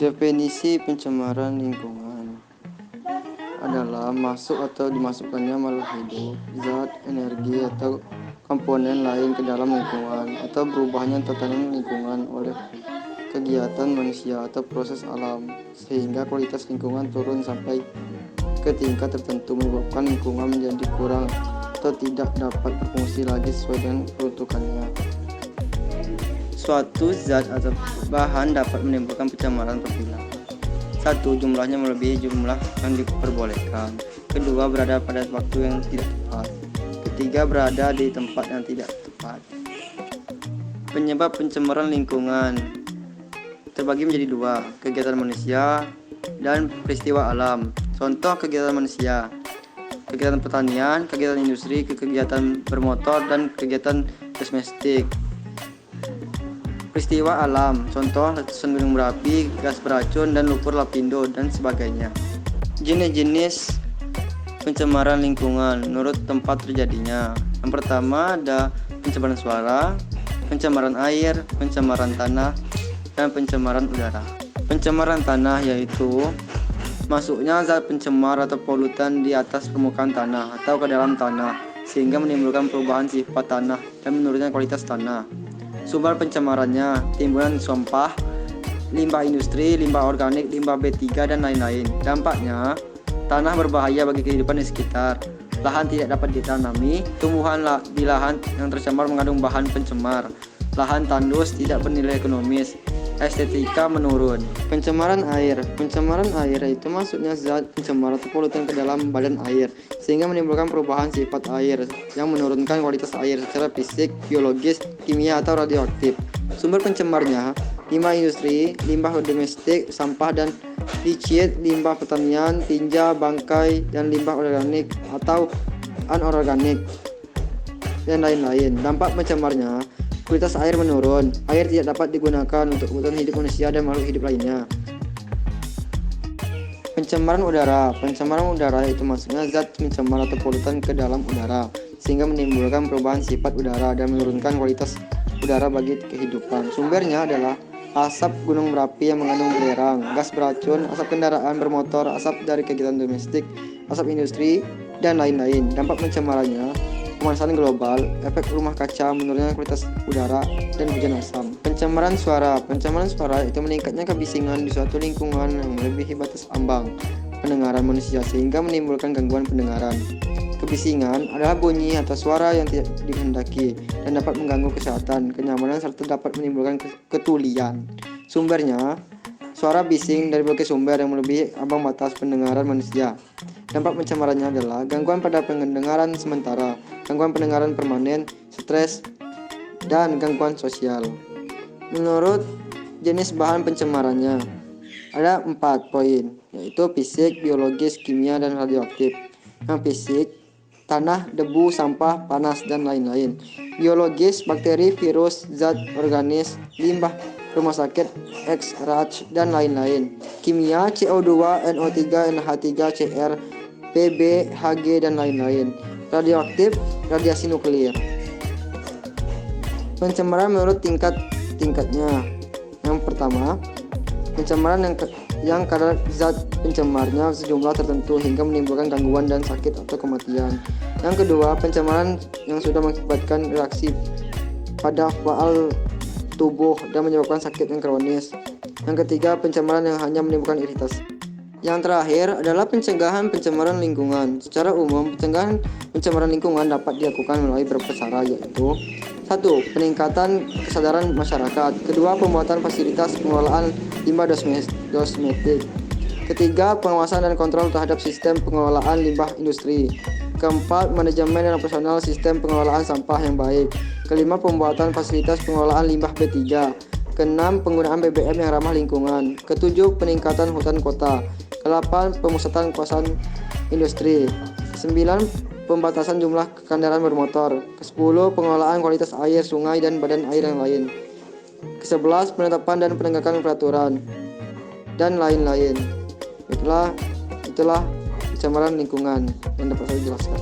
Definisi pencemaran lingkungan adalah masuk atau dimasukkannya makhluk hidup, zat, energi, atau komponen lain ke dalam lingkungan, atau berubahnya tatanan lingkungan oleh kegiatan manusia atau proses alam, sehingga kualitas lingkungan turun sampai ke tingkat tertentu, menyebabkan lingkungan menjadi kurang atau tidak dapat berfungsi lagi sesuai dengan peruntukannya. Suatu zat atau bahan dapat menimbulkan pencemaran apabila: 1. Jumlahnya melebihi jumlah yang diperbolehkan. 2. Berada pada waktu yang tidak tepat. 3. Berada di tempat yang tidak tepat. Penyebab pencemaran lingkungan terbagi menjadi 2, kegiatan manusia dan peristiwa alam. Contoh kegiatan manusia: kegiatan pertanian, kegiatan industri, kegiatan bermotor, dan kegiatan domestik. Peristiwa alam, contoh letusan gunung berapi, gas beracun, dan lumpur lapindo, dan sebagainya. Jenis-jenis pencemaran lingkungan menurut tempat terjadinya. Yang pertama ada pencemaran suara, pencemaran air, pencemaran tanah, dan pencemaran udara. Pencemaran tanah yaitu masuknya zat pencemar atau polutan di atas permukaan tanah atau ke dalam tanah, sehingga menimbulkan perubahan sifat tanah dan menurunnya kualitas tanah. Sumber pencemarannya: timbunan sampah, limbah industri, limbah organik, limbah B3, dan lain-lain. Dampaknya: tanah berbahaya bagi kehidupan di sekitar, lahan tidak dapat ditanami, tumbuhan di lahan yang tercemar mengandung bahan pencemar, lahan tandus, tidak bernilai ekonomis, estetika menurun. Pencemaran air itu masuknya zat pencemar atau polutan ke dalam badan air, sehingga menimbulkan perubahan sifat air yang menurunkan kualitas air secara fisik, biologis, kimia, atau radioaktif. Sumber pencemarnya: limbah industri, limbah domestik, sampah dan licin, limbah pertanian, tinja, bangkai, dan limbah organik atau anorganik, dan lain-lain. Dampak pencemarnya: kualitas air menurun, air tidak dapat digunakan untuk kebutuhan hidup manusia dan makhluk hidup lainnya. Pencemaran udara itu masuknya zat pencemar atau polutan ke dalam udara, sehingga menimbulkan perubahan sifat udara dan menurunkan kualitas udara bagi kehidupan. Sumbernya adalah asap gunung berapi yang mengandung belerang, gas beracun, asap kendaraan bermotor, asap dari kegiatan domestik, asap industri, dan lain-lain. Dampak pencemarannya: pemanasan global, efek rumah kaca, menurunnya kualitas udara, dan hujan asam. Pencemaran suara itu meningkatnya kebisingan di suatu lingkungan yang melebihi batas ambang pendengaran manusia, sehingga menimbulkan gangguan pendengaran. Kebisingan adalah bunyi atau suara yang tidak dikehendaki dan dapat mengganggu kesehatan, kenyamanan, serta dapat menimbulkan ketulian. Sumbernya: suara bising dari berbagai sumber yang melebihi ambang batas pendengaran manusia. Dampak pencemarannya adalah gangguan pada pendengaran sementara, gangguan pendengaran permanen, stres, dan gangguan sosial. Menurut jenis bahan pencemarannya, ada 4 poin, yaitu fisik, biologis, kimia, dan radioaktif. Yang fisik: tanah, debu, sampah, panas, dan lain-lain. Biologis: bakteri, virus, zat organis, limbah rumah sakit, X-RAC, dan lain-lain. Kimia: CO2, NO3, NH3, Cr, Pb, Hg, dan lain-lain. Radioaktif: radiasi nuklir. Pencemaran menurut tingkatnya. Yang pertama, pencemaran yang kadar zat pencemarnya sejumlah tertentu hingga menimbulkan gangguan dan sakit atau kematian. Yang kedua, pencemaran yang sudah mengakibatkan reaksi pada faal tubuh dan menyebabkan sakit yang kronis. Yang ketiga, pencemaran yang hanya menimbulkan iritasi. Yang terakhir adalah pencegahan pencemaran lingkungan. Secara umum, pencegahan pencemaran lingkungan dapat dilakukan melalui beberapa cara, yaitu: 1. Peningkatan kesadaran masyarakat. 2. Pembuatan fasilitas pengelolaan limbah domestik. 3. Pengawasan dan kontrol terhadap sistem pengelolaan limbah industri. 4. Manajemen dan operasional sistem pengelolaan sampah yang baik. 5. Pembuatan fasilitas pengelolaan limbah B3. 6. Penggunaan BBM yang ramah lingkungan. 7. Peningkatan hutan kota. 8. Pemusatan kawasan industri. 9. Pembatasan jumlah kendaraan bermotor. 10. Pengelolaan kualitas air, sungai, dan badan air yang lain. 11. Penetapan dan penegakan peraturan, dan lain-lain. Itulah pencemaran lingkungan yang dapat saya jelaskan.